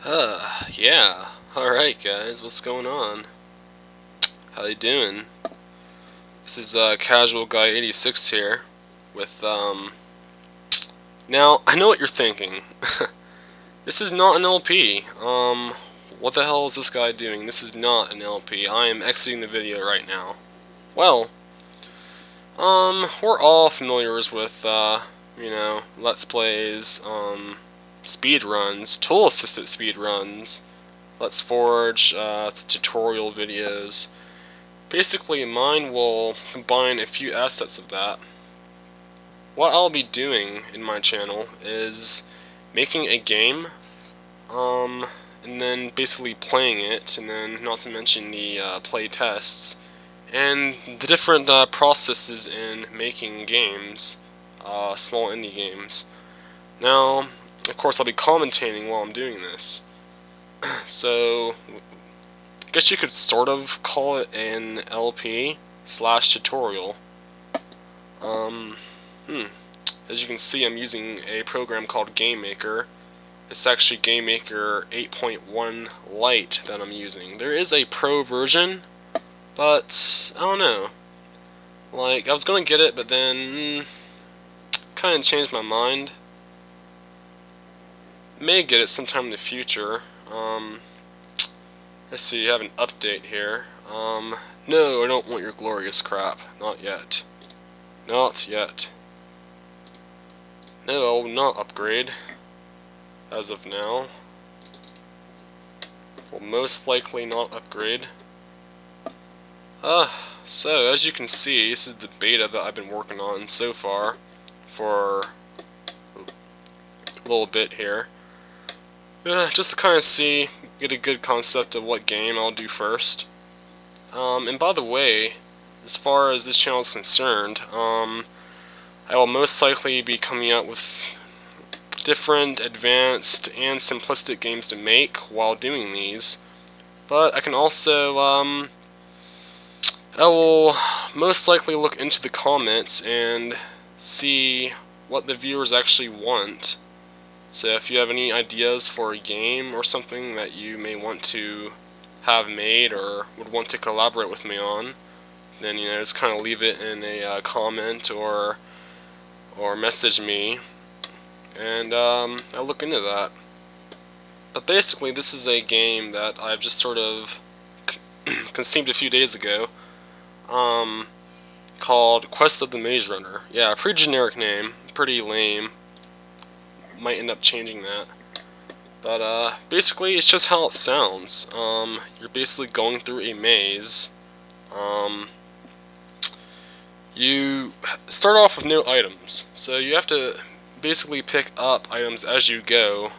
Yeah. Alright guys, what's going on? How you doing? This is Casual Guy 86 here with now I know what you're thinking. This is not an LP. What the hell is this guy doing? This is not an LP. I am exiting the video right now. Well, we're all familiars with Let's Plays, speed runs, tool assisted speed runs. Let's Forge, tutorial videos. Basically, mine will combine a few assets of that. What I'll be doing in my channel is making a game, and then basically playing it, and then not to mention the play tests, and the different processes in making games, small indie games. Now, of course, I'll be commentating while I'm doing this. So, I guess you could sort of call it an LP slash tutorial. As you can see, I'm using a program called GameMaker. It's actually GameMaker 8.1 Lite that I'm using. There is a pro version, but I don't know. Like, I was gonna get it, but then kind of changed my mind. May get it sometime in the future. Let's see, you have an update here. No, I don't want your glorious crap. Not yet. Not yet. No, I will not upgrade. As of now. Will most likely not upgrade. So, as you can see, this is the beta that I've been working on so far. For a little bit here. Just to kind of get a good concept of what game I'll do first. And by the way, as far as this channel is concerned, I will most likely be coming out with different advanced and simplistic games to make while doing these. But I can also, I will most likely look into the comments and see what the viewers actually want. So if you have any ideas for a game or something that you may want to have made or would want to collaborate with me on, then just kind of leave it in a comment or message me, and I'll look into that. But basically, this is a game that I've just sort of conceived a few days ago, called Quest of the Maze Runner. Yeah, pretty generic name, pretty lame. Might end up changing that. But basically, it's just how it sounds. You're basically going through a maze. You start off with no items, so you have to basically pick up items as you go.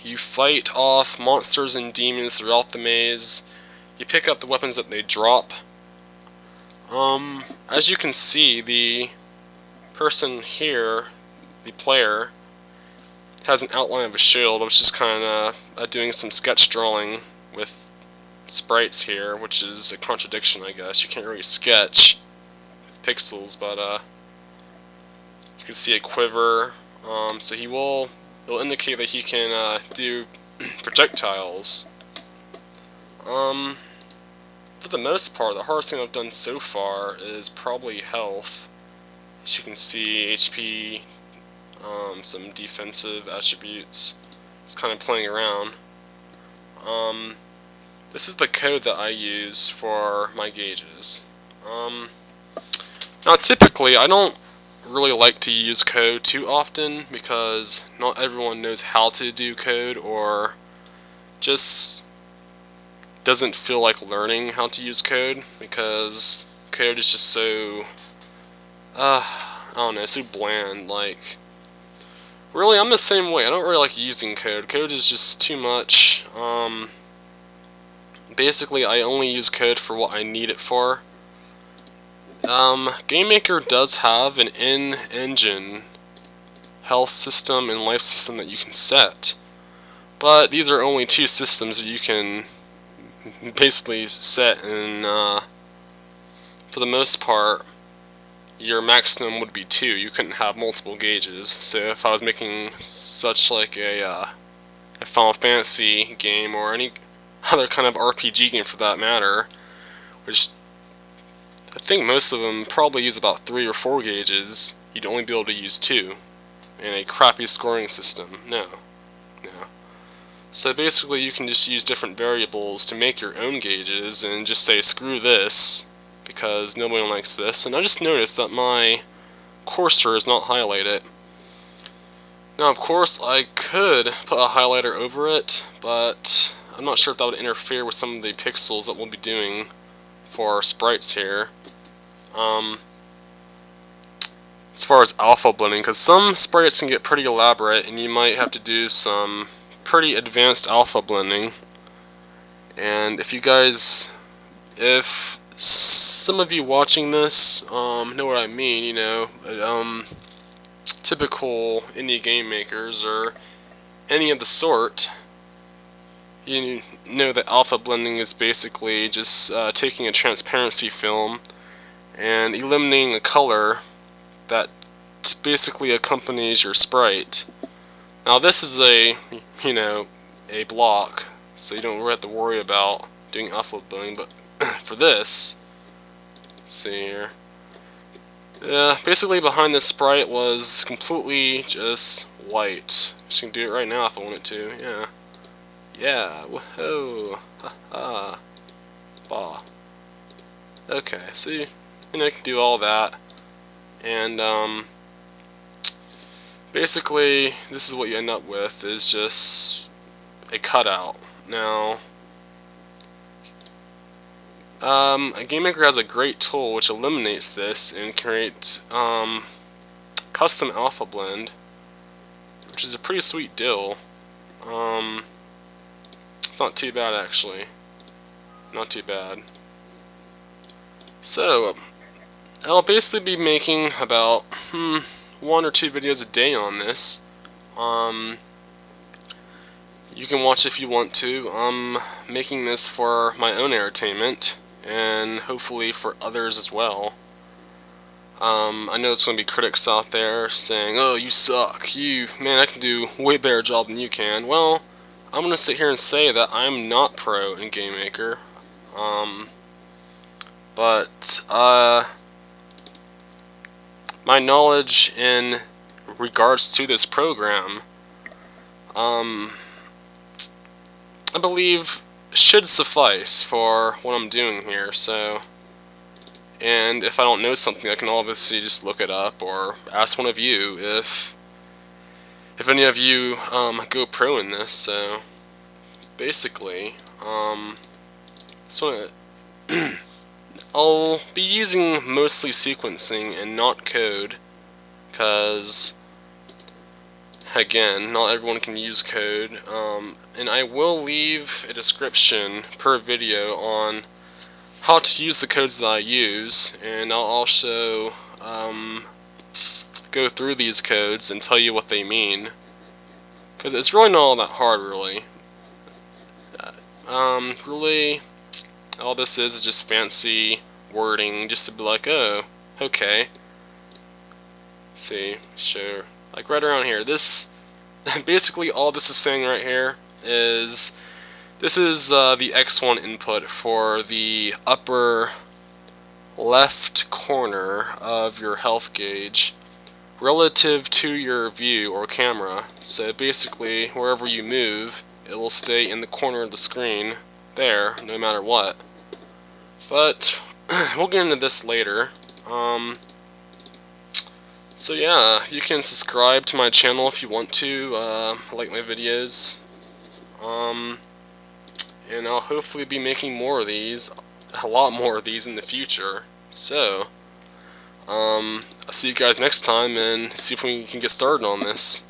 You fight off monsters and demons throughout the maze. You pick up the weapons that they drop. As you can see, the person here, the player, has an outline of a shield. I was just kind of doing some sketch drawing with sprites here, which is a contradiction, I guess. You can't really sketch with pixels, but you can see a quiver. So it'll indicate that he can do projectiles. For the most part, the hardest thing I've done so far is probably health. As you can see, HP, some defensive attributes. It's kind of playing around. This is the code that I use for my gauges. Now typically I don't really like to use code too often because not everyone knows how to do code or just doesn't feel like learning how to use code because code is just so I don't know, so bland. Like, really, I'm the same way. I don't really like using code. Code is just too much. Basically, I only use code for what I need it for. GameMaker does have an in-engine health system and life system that you can set. But these are only two systems that you can basically set, and for the most part, your maximum would be 2. You couldn't have multiple gauges. So if I was making such like a a Final Fantasy game or any other kind of RPG game for that matter, which I think most of them probably use about 3 or 4 gauges, you'd only be able to use 2 in a crappy scoring system. No. So basically you can just use different variables to make your own gauges and just say screw this because nobody likes this. And I just noticed that my cursor is not highlighted. Now of course I could put a highlighter over it, but I'm not sure if that would interfere with some of the pixels that we'll be doing for our sprites here. As far as alpha blending, because some sprites can get pretty elaborate and you might have to do some pretty advanced alpha blending. And if some of you watching this know what I mean, you know, typical indie game makers or any of the sort, you know that alpha blending is basically just taking a transparency film and eliminating a color that basically accompanies your sprite. Now this is a block, so you don't really have to worry about doing alpha blending, but for this, see here, basically behind this sprite was completely just white. Just can do it right now if I wanted to, yeah, woohoo, haha, bah. Okay, so you can do all that, and basically, this is what you end up with, is just a cutout. Now, a Game Maker has a great tool which eliminates this and creates custom alpha blend, which is a pretty sweet deal. It's not too bad actually. Not too bad. So, I'll basically be making about 1 or 2 videos a day on this. You can watch if you want to. I'm making this for my own entertainment and hopefully for others as well. I know there's going to be critics out there saying, oh, you suck, man, I can do a way better job than you can. Well, I'm going to sit here and say that I'm not pro in Game Maker. But my knowledge in regards to this program, I believe should suffice for what I'm doing here. So, and if I don't know something, I can obviously just look it up or ask one of you if any of you go pro in this. So basically, so I'll be using mostly sequencing and not code, because again, not everyone can use code, and I will leave a description per video on how to use the codes that I use, and I'll also go through these codes and tell you what they mean, because it's really not all that hard, really. Really, all this is just fancy wording, just to be like, oh, okay. See, sure. Like right around here, this, basically all this is saying right here is, this is the X1 input for the upper left corner of your health gauge relative to your view or camera. So basically, wherever you move, it will stay in the corner of the screen there, no matter what. But we'll get into this later. So yeah, you can subscribe to my channel if you want to, like my videos, and I'll hopefully be making more of these, a lot more of these in the future. So, I'll see you guys next time and see if we can get started on this.